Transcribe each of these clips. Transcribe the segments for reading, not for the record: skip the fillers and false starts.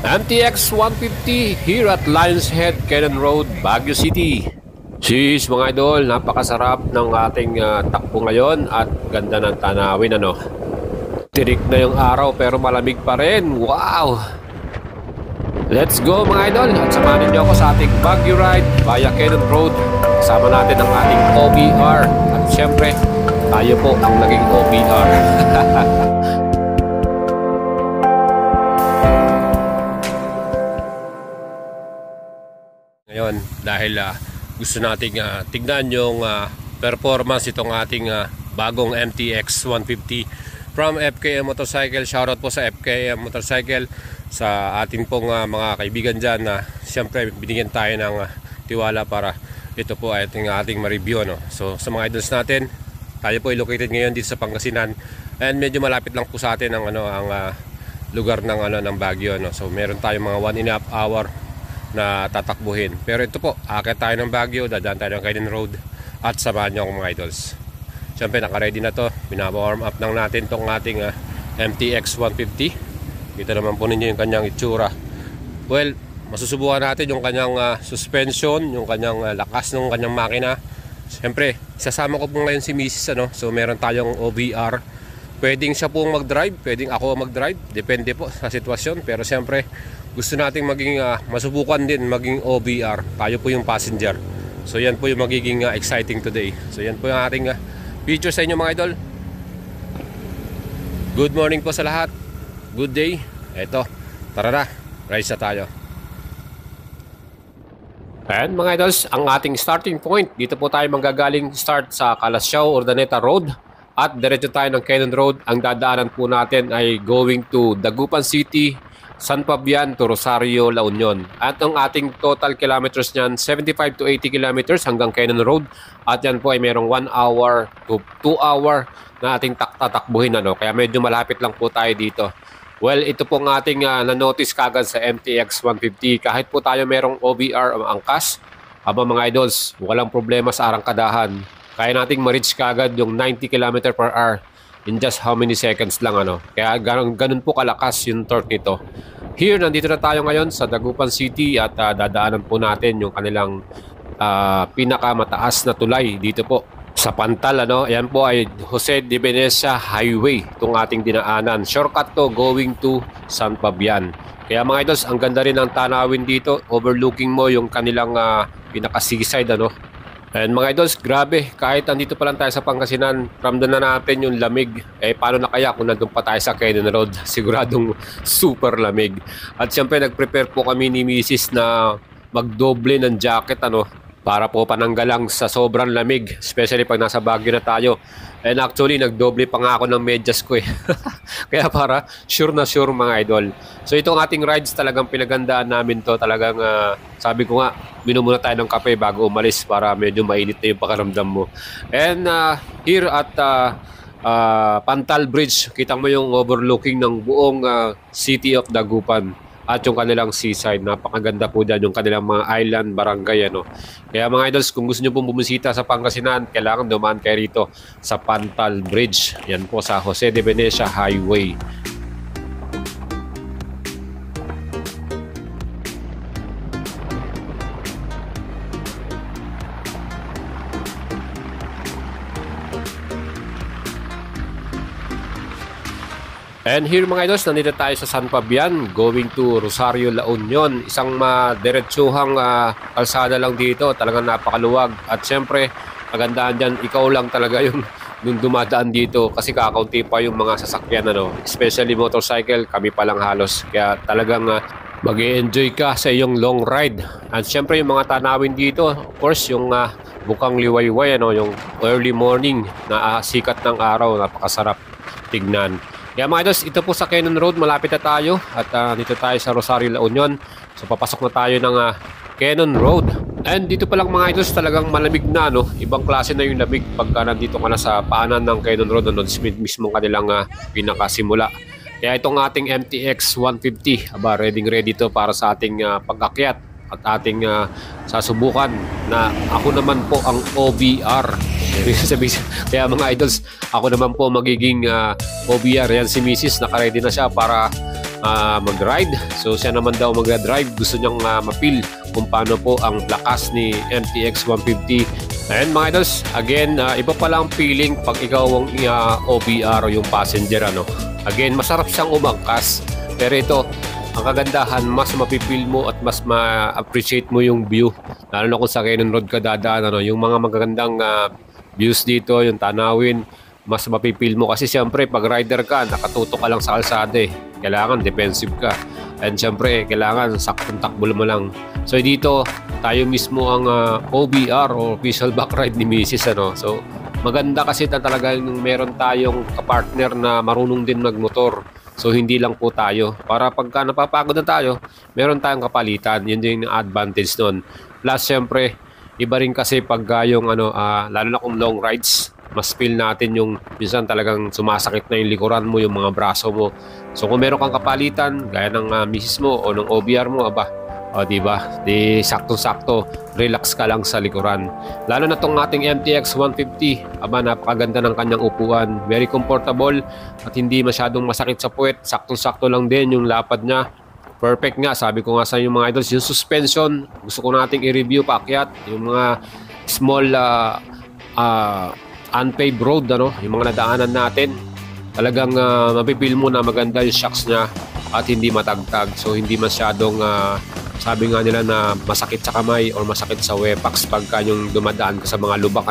MTX 150 here at Lions Head, Cannon Road, Baguio City. Jeez mga idol, napakasarap ng ating takbo ngayon at ganda ng tanawin ano. Tirik na yung araw pero malamig pa rin. Wow! Let's go mga idol at samahan niyo ako sa ating Baguio ride via Cannon Road. Kasama natin ang ating OBR at syempre tayo po ang naging OBR. Ngayon dahil gusto nating tignan yung performance itong ating bagong MTX 150 from FKM Motorcycle. Shoutout po sa FKM Motorcycle, sa ating pong mga kaibigan dyan na siyempre binigyan tayo ng tiwala para ito po ay ating ma-review no? So sa mga idols natin, tayo po ay located ngayon dito sa Pangasinan and medyo malapit lang po sa atin ang lugar ng Baguio no? So meron tayong mga 1.5 hour na tatakbuhin. Pero ito po, akit tayo ng Baguio, dadaan tayo ng Cannon Road at samahan nyo akong mga idols. Siyempre, naka-ready na to. Binawarm up lang natin tong ating MTX 150. Kita naman po ninyo yung kanyang itsura. Well, masusubukan natin yung kanyang suspension, yung kanyang lakas ng kanyang makina. Siyempre, isasama ko po ngayon si Mrs. ano? So, meron tayong OBR. Pwedeng siya pong mag-drive, pwedeng ako mag-drive. Depende po sa sitwasyon. Pero siyempre, gusto nating maging masubukan din maging OBR. Tayo po yung passenger. So yan po yung magiging exciting today. So yan po yung ating picture sa inyo mga idol. Good morning po sa lahat. Good day. Eto, tara na, rise na tayo. And mga idols, ang ating starting point, dito po tayo manggagaling start sa Calasiao, Urdaneta Road. At diretso tayo ng Cannon Road. Ang dadaanan po natin ay going to Dagupan City, San Fabian to Rosario, La Union. At ang ating total kilometers niyan, 75 to 80 kilometers hanggang Cannon Road. At yan po ay merong 1 hour to 2 hour na ating tatakbuhin ano. Kaya medyo malapit lang po tayo dito. Well, ito po ang ating na-notice kagad sa MTX 150. Kahit po tayo merong OBR o angkas, mga idols, walang problema sa arangkadahan. Kaya nating ma-reach kagad yung 90 km per hour in just how many seconds lang ano. Kaya ganun po kalakas yung torque nito. Here, nandito na tayo ngayon sa Dagupan City at dadaanan po natin yung kanilang pinakamataas na tulay dito po sa Pantal ano. Ayan po ay Jose de Venecia Highway itong ating dinaanan. Shortcut to going to San Fabian. Kaya mga idols, ang ganda rin ng tanawin dito. Overlooking mo yung kanilang pinaka-seaside ano. And mga idols, grabe, kahit andito pa lang tayo sa Pangasinan, ramdam na natin yung lamig. Eh paano na kaya kung nandun pa tayo sa Cannon Road? Siguradong super lamig. At siyempre nag-prepare po kami ni Mrs. na magdoble ng jacket ano, para po pananggalang sa sobrang lamig, especially pag nasa Baguio na tayo. And actually nagdoble pa nga ako ng medyas ko eh. Kaya para sure na sure mga idol. So itong ating rides talagang pinagandaan namin to. Talagang sabi ko nga, minom muna tayo ng kape bago umalis para medyo mainit na yung pakaramdam mo. And here at Pantal Bridge, kita mo yung overlooking ng buong city of Dagupan at yung kanilang seaside. Napakaganda po dyan yung kanilang mga island, barangay ano. Kaya mga idols, kung gusto nyo pong bumisita sa Pangasinan, kailangan dumaan kayo rito sa Pantal Bridge. Yan po sa Jose de Venecia Highway. And here mga idols, nandito tayo sa San Fabian going to Rosario, La Union. Isang diretsuhang kalsada lang dito, talagang napakaluwag. At syempre, magandaan dyan, ikaw lang talaga yung dumadaan dito kasi kakaunti pa yung mga sasakyan ano. Especially motorcycle, kami pa lang halos. Kaya talagang mag-e-enjoy ka sa iyong long ride. At syempre yung mga tanawin dito, of course yung bukang liwayway ano, yung early morning na sikat ng araw, napakasarap tignan. Kaya mga idols, ito po sa Cannon Road, malapit na tayo at dito tayo sa Rosario, La Union. So papasok na tayo ng Cannon Road. And dito pa lang mga idols, talagang malamig na no. Ibang klase na yung lamig pagka nandito ka na sa paanan ng Cannon Road, ano, mismo kanilang pinakasimula. Kaya itong ating MTX 150, ready to para sa ating pag-akyat at ating sasubukan na ako naman po ang OBR. Kaya mga idols, ako naman po magiging OBR. Yan si Mrs. Nakaready na siya para mag-ride. So siya naman daw mag-drive, gusto niyang mapil kung paano po ang lakas ni MTX 150. And mga idols, again, iba pala ang feeling pag ikaw ang OBR o yung passenger, ano. Again, masarap siyang umangkas. Pero ito, ang kagandahan, mas mapipil mo at mas ma-appreciate mo yung view. Lalo na kung sa Cannon Road ka dadaan, ano, yung mga magagandang views dito, yung tanawin, mas mapipil mo. Kasi siyempre, pag rider ka, nakatutok ka lang sa kalsada eh. Kailangan defensive ka. And siyempre, kailangan saktong takbo mo lang. So dito, tayo mismo ang OBR o official back ride ni Mrs. Ano? So maganda kasi na talagang meron tayong kapartner na marunong din magmotor. So hindi lang po tayo. Para pagka napapagod na tayo, meron tayong kapalitan. Yun din yung advantage nun. Plus syempre, iba rin kasi pagka yung lalo na kung long rides, mas feel natin yung minsan talagang sumasakit na yung likuran mo, yung mga braso mo. So kung meron kang kapalitan, gaya ng misis mo o ng OBR mo, diba? Di sakto-sakto, relax ka lang sa likuran. Lalo na tong ating MTX 150, napakaganda ng kanyang upuan. Very comfortable at hindi masyadong masakit sa puwet. Sakto-sakto lang din yung lapad niya. Perfect nga, sabi ko nga sa inyo mga idols, yung suspension, gusto ko nating i-review paakyat. Yung mga small unpaved road, yung mga nadaanan natin, talagang mapipil mo na maganda yung shocks niya at hindi matagtag. So hindi masyadong sabi nga nila na masakit sa kamay or masakit sa wepax pagka yung dumadaan ka sa mga lubak,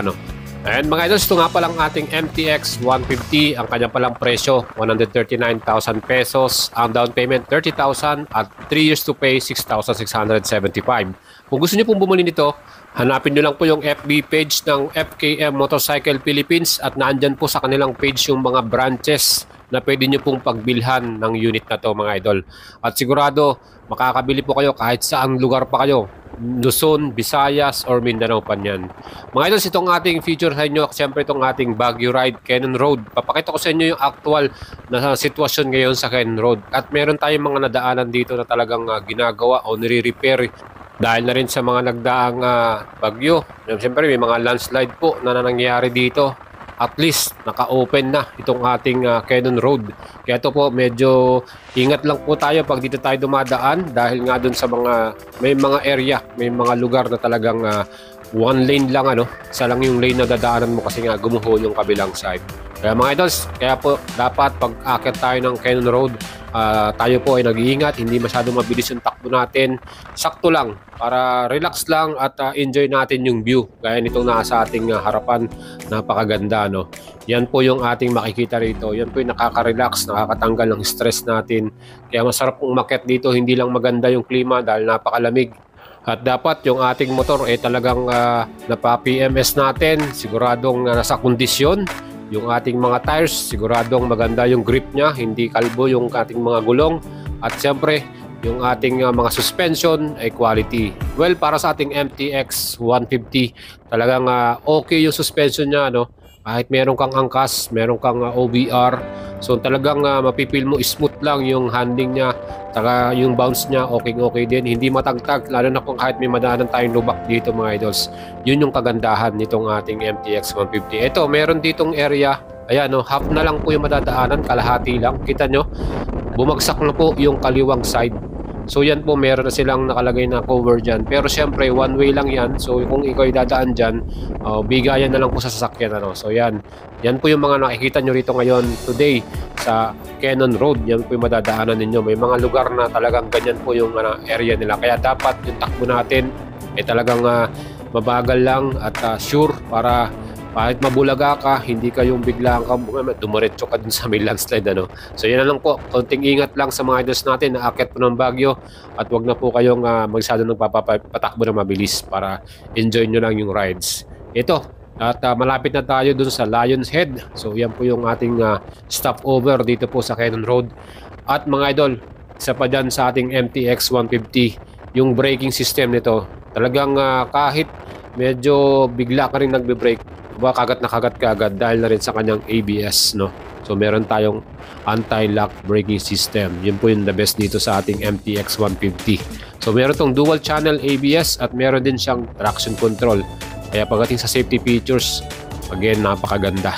And mga idols, ito nga palang ating MTX 150. Ang kanyang palang presyo, 139,000 pesos. Ang down payment, 30,000 at 3 years to pay, 6,675. Kung gusto niyo pong bumili nito, hanapin nyo lang po yung FB page ng FKM Motorcycle Philippines at naandyan po sa kanilang page yung mga branches na pwede nyo pong pagbilhan ng unit na to mga idol. At sigurado, makakabili po kayo kahit saang lugar pa kayo. Luzon, Visayas, or Mindanao pa yan. Mga idols, itong ating feature sa inyo, siyempre itong ating Baguio Ride, Cannon Road. Papakita ko sa inyo yung actual na sitwasyon ngayon sa Cannon Road. At meron tayong mga nadaanan dito na talagang ginagawa o nire-repair dahil na rin sa mga nagdaang bagyo. Siyempre may mga landslide po na nangyayari dito. At least naka-open na itong ating Cannon Road. Kaya ito po medyo ingat lang po tayo pag dito tayo dumadaan dahil nga dun sa may mga area, may mga lugar na talagang one lane lang, isa lang yung lane na dadaanan mo kasi nga gumuho yung kabilang side. Kaya mga idols, kaya po dapat pag aakyat tayo ng Cannon Road, tayo po ay nag-iingat, hindi masyadong mabilis yung takbo natin. Sakto lang, para relax lang at enjoy natin yung view. Gaya nitong nasa ating harapan, napakaganda, Yan po yung ating makikita rito. Yan po yung nakaka-relax, nakakatanggal ng stress natin. Kaya masarap umakyat dito, hindi lang maganda yung klima dahil napakalamig. At dapat yung ating motor talagang napa-PMS natin, siguradong nasa kondisyon. Yung ating mga tires, siguradong maganda yung grip niya, hindi kalbo yung ating mga gulong. At siyempre, yung ating mga suspension ay quality. Well, para sa ating MTX 150, talagang okay yung suspension niya, Kahit meron kang angkas, meron kang OBR, so talagang mapipil mo smooth lang yung handling niya, saka yung bounce niya okay din, hindi matagtag, lalo na kung kahit may madaanan tayong lubak dito mga idols. Yun yung kagandahan nitong ating MTX 150. Ito, meron ditong area, ayan, half na lang po yung madadaanan, kalahati lang, kita nyo, bumagsak na po yung kaliwang side. So yan po, meron na silang nakalagay na cover dyan. Pero syempre, one way lang yan. So kung ikaw ay dadaan dyan, bigayan na lang po sa sasakyan. So yan. Yan po yung mga nakikita nyo rito ngayon today sa Cannon Road. Yan po yung madadaanan ninyo. May mga lugar na talagang ganyan po yung area nila. Kaya dapat yung takbo natin ay talagang mabagal lang at sure para kahit mabulaga ka, hindi kayong biglaan ka dumiretso ka dun sa may landslide, So yan na lang po, konting ingat lang sa mga idols natin na aakyat po ng Baguio at wag na po kayong magsado ng patakbo na mabilis para enjoy nyo lang yung rides. Ito, at malapit na tayo dun sa Lion's Head. So yan po yung ating stopover dito po sa Cannon Road. At mga idol, isa pa dyan sa ating MTX 150, yung braking system nito, talagang kahit medyo bigla ka rin nagbe-brake, kagat na kagat ka agad dahil na rin sa kanyang ABS, So meron tayong anti-lock braking system. Yun po yung the best dito sa ating MTX 150. So meron tong dual channel ABS at meron din siyang traction control. Kaya pagdating sa safety features, again, napakaganda.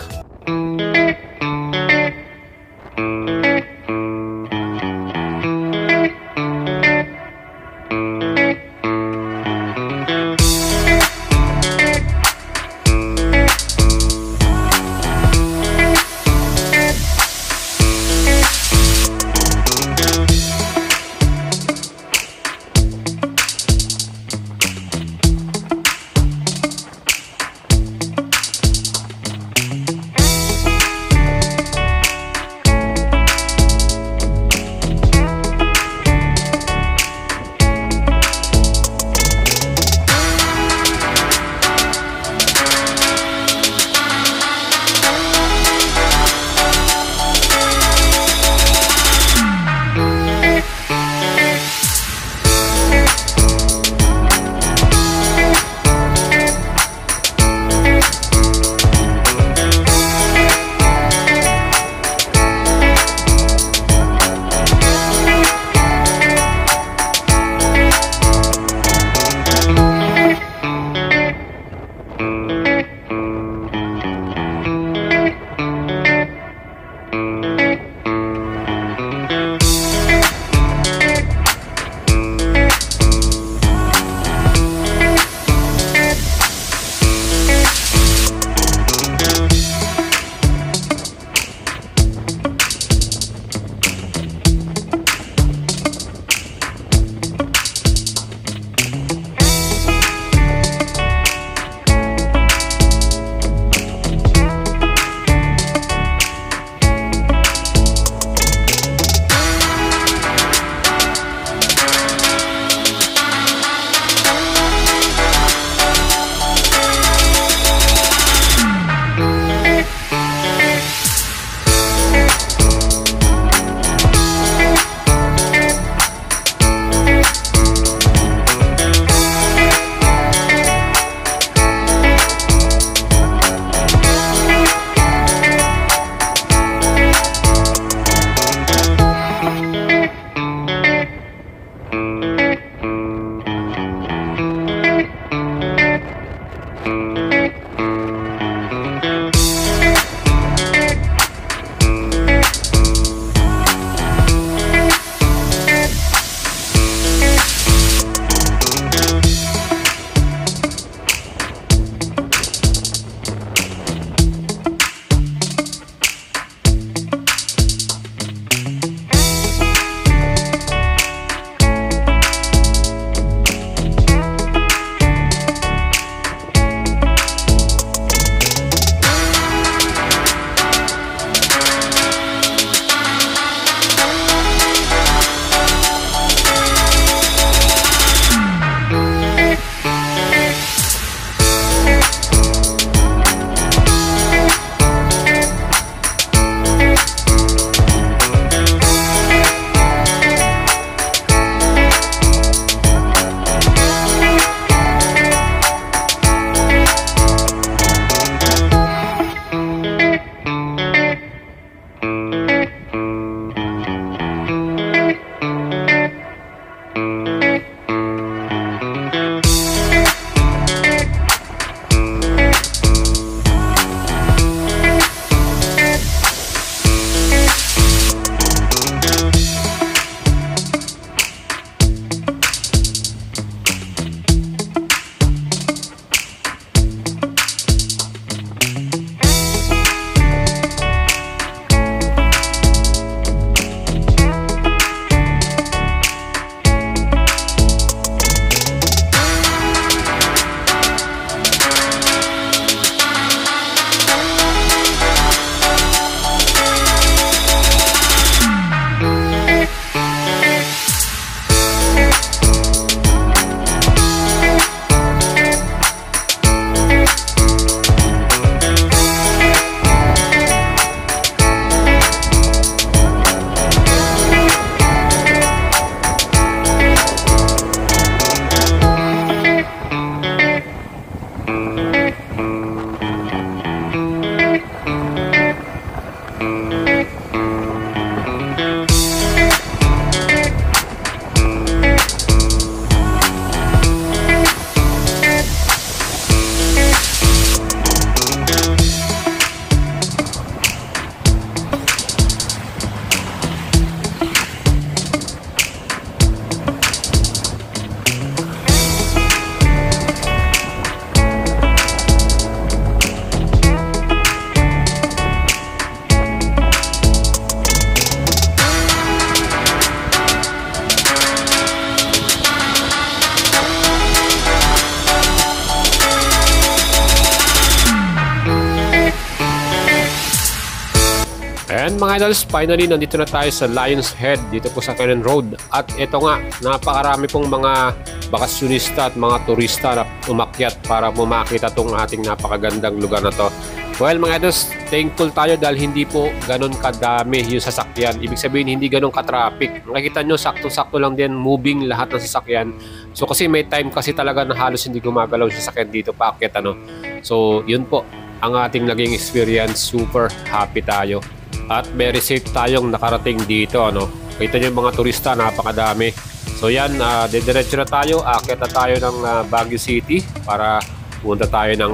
And mga idols, finally nandito na tayo sa Lions Head dito po sa Cannon Road. At ito nga, napakarami pong mga bakasyonista at mga turista na umakyat para makita tong ating napakagandang lugar na to. Well mga idols, thankful tayo dahil hindi po ganun kadami yung sasakyan. Ibig sabihin hindi ganun ka-traffic. Makikita nyo, sakto-sakto lang din moving lahat ng sasakyan. So kasi may time kasi talaga na halos hindi gumagalaw yung sasakyan dito paakyat ano. So yun po ang ating naging experience. Super happy tayo. At very safe tayong nakarating dito ano. Kita nyo yung mga turista, napakadami. So yan, didiretso na tayo. Aakyat na tayo ng Baguio City para punta tayo ng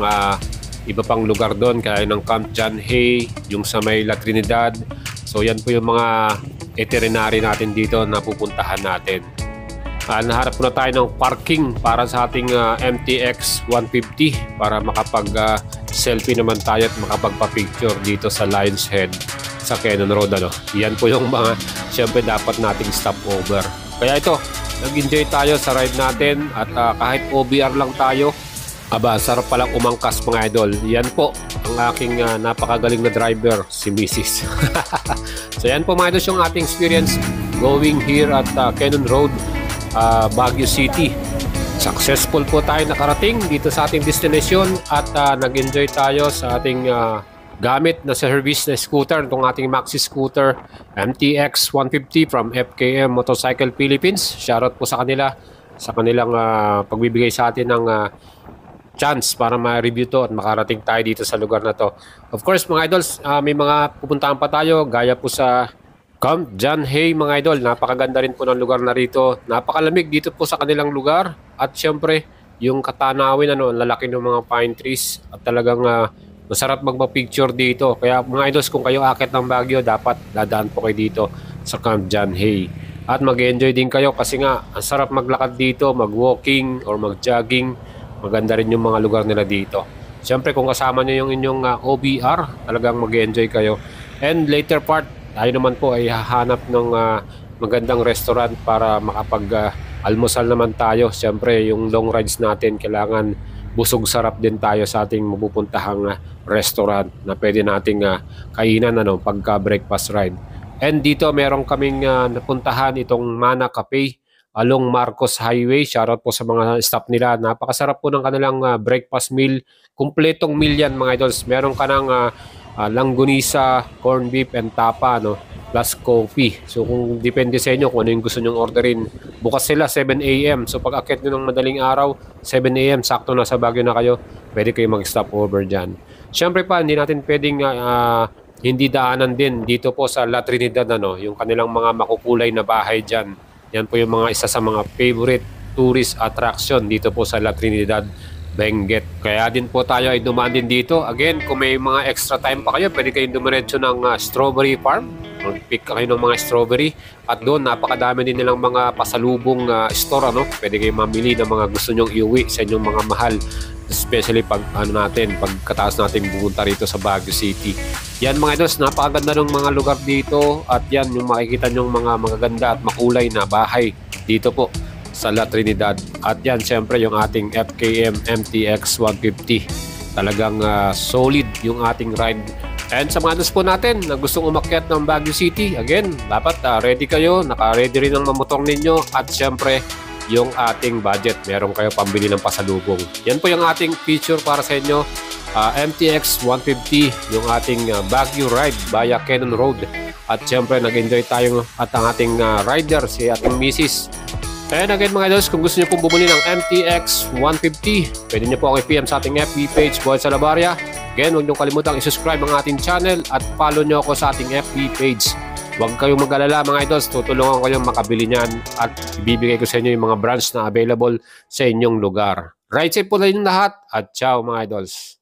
iba pang lugar doon, kaya ng Camp John Hay, yung sa may La Trinidad. So yan po yung mga itinerary natin dito na pupuntahan natin. Naharap na tayo ng parking para sa ating MTX 150 para makapag selfie naman tayo at makapagpa-picture dito sa Lions Head sa Cannon Road ano. Yan po yung mga syempre dapat nating stopover. Kaya ito, nag-enjoy tayo sa ride natin at kahit OBR lang tayo, sarap palang umangkas mga idol. Yan po ang aking napakagaling na driver, si Mrs. So yan po mga idol yung ating experience going here at Cannon Road, Baguio City. Successful po tayo nakarating dito sa ating destination at nag-enjoy tayo sa ating gamit na service na scooter, itong ating maxi scooter MTX 150 from FKM Motorcycle Philippines. Shoutout po sa kanila sa kanilang pagbibigay sa atin ng chance para ma-review to at makarating tayo dito sa lugar na to. Of course mga idols, may mga pupuntahan pa tayo gaya po sa Camp John Hay mga idol. Napakaganda rin po ng lugar na rito. Napakalamig dito po sa kanilang lugar at syempre yung katanawin ano, ang lalaki ng mga pine trees at talagang masarap magpa-picture dito. Kaya mga idols, kung kayo akit ng Baguio, dapat dadaan po kayo dito sa Camp John Hay. At mag-enjoy din kayo kasi nga ang sarap maglakad dito, mag-walking or mag-jogging. Maganda rin yung mga lugar nila dito. Siyempre kung kasama nyo yung inyong OBR, talagang mag-enjoy kayo. And later part, tayo naman po ay hahanap ng magandang restaurant para makapag-almusal naman tayo. Siyempre yung long rides natin, kailangan busog sarap din tayo sa ating mapupuntahang restaurant na pwede nating kainan ano, pagka breakfast ride. And dito meron kaming napuntahan itong Mana Cafe along Marcos Highway. Shoutout po sa mga staff nila. Napakasarap po ng kanilang breakfast meal. Kumpletong meal yan mga idols. Meron ka ng langgunisa, corned beef and tapa no, plus coffee. So kung depende sa inyo kung ano yung gusto nyong orderin. Bukas sila 7 AM. So pag akit nyo ng madaling araw 7 AM, sakto na sa Baguio na kayo, pwede kayo mag-stop over dyan. Siyempre pa, hindi natin pwedeng hindi daanan din dito po sa La Trinidad ano, yung kanilang mga makukulay na bahay dyan. Yan po yung mga isa sa mga favorite tourist attraction dito po sa La Trinidad, Benguet. Kaya din po tayo ay dumaan din dito. Again, kung may mga extra time pa kayo, pwede kayong dumiretso ng strawberry farm. Mag-pick kayo ng mga strawberry. At doon, napakadami din nilang mga pasalubong store. Ano? Pwede kayong mamili ng mga gusto nyong iuwi sa inyong mga mahal. Especially pag pagkataas natin pupunta rito sa Baguio City. Yan mga idols, napakaganda ng mga lugar dito. At yan yung makikita nyong mga magaganda at makulay na bahay dito po sa La Trinidad. At yan syempre yung ating FKM MTX 150. Talagang solid yung ating ride. And sa mga idols po natin na gustong umakyat ng Baguio City, again, dapat ready kayo, naka-ready rin ang motor ninyo at syempre yung ating budget, meron kayo pambili ng pasalubong. Yan po yung ating feature para sa inyo, MTX 150, yung ating Baguio ride via Cannon Road. At syempre nag-enjoy tayo at ang ating rider, si ating Mrs. And again mga idols, kung gusto nyo pong bumili ng MTX 150, pwede nyo po akong i-PM sa ating FB page, Boy Salabaria. Again, huwag nyo kalimutang i-subscribe ang ating channel at follow nyo ako sa ating FB page. Huwag kayong mag-alala mga idols, tutulungan ko kayong makabili niyan at ibibigay ko sa inyo yung mga branch na available sa inyong lugar. Ride safe po na inyong lahat at ciao mga idols.